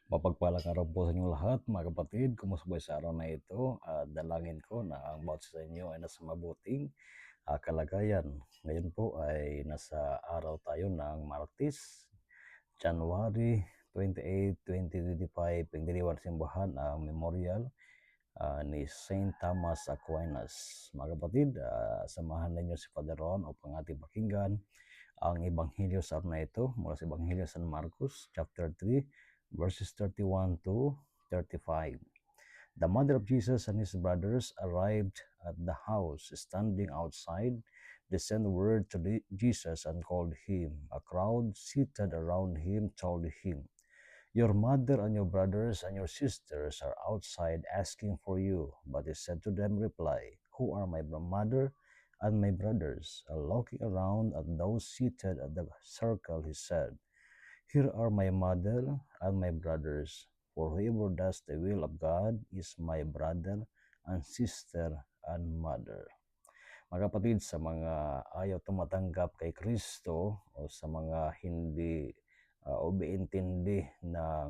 Mapagpalang araw po sa inyong lahat, mga kapatid. Kumusta po sa araw na ito? Dalangin ko na ang bawat sa inyo ay nasa mabuting kalagayan. Ngayon po ay nasa araw tayo ng Martes, January 28, 2025. Pagdiriwan simbahan ang memorial ni Saint Thomas Aquinas. Mga kapatid, samahan ninyo si Father Ron upang ating pakinggan ang Ebanghelyo sa araw na ito mula sa Ebanghelyo San Marcos, chapter 3, verses 31 to 35. The mother of Jesus and his brothers arrived at the house. Standing outside, they sent word to Jesus and called him. A crowd seated around him told him, "Your mother and your brothers and your sisters are outside asking for you." But he said to them, reply, "Who are my mother and my brothers?" And looking around at those seated at the circle, he said, "Here are my mother and my brothers. For whoever does the will of God is my brother and sister and mother." Mga kapatid, sa mga ayaw tumatanggap kay Kristo o sa mga hindi umiintindi ng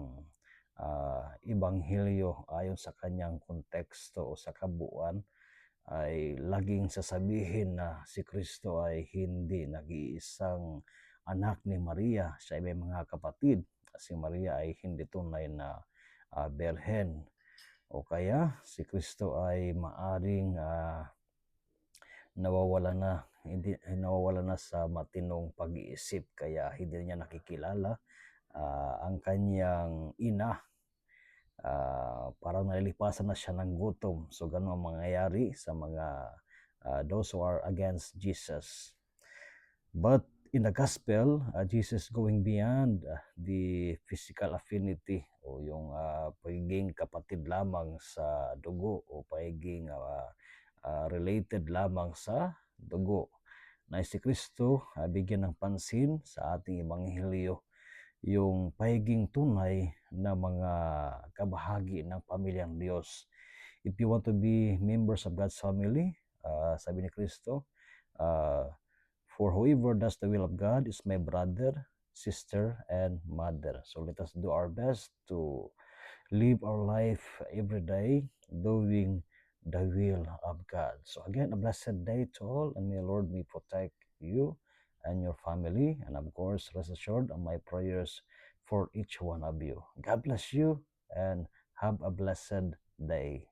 Ebanghelyo ayon sa kanyang konteksto o sa kabuuan, ay laging sasabihin na si Kristo ay hindi nag-iisang anak ni Maria. Siya ay may mga kapatid. Si Maria ay hindi tunay na berhen. O kaya si Kristo ay maaring nawawala na sa matinong pag-iisip, kaya hindi niya nakikilala ang kanyang ina. Parang nalilipasan na siya ng gutom. So ganun ang mangyayari sa mga those who are against Jesus. But in the gospel, Jesus going beyond the physical affinity o yung pagiging kapatid lamang sa dugo o pagiging related lamang sa dugo. Na si Kristo bigyan ng pansin sa ating ebanghelyo yung pagiging tunay na mga kabahagi ng pamilyang Diyos. If you want to be members of God's family, sabi ni Kristo, for whoever does the will of God is my brother, sister, and mother. So let us do our best to live our life every day doing the will of God. So again, a blessed day to all, and may the Lord may protect you and your family. And of course, rest assured on my prayers for each one of you. God bless you and have a blessed day.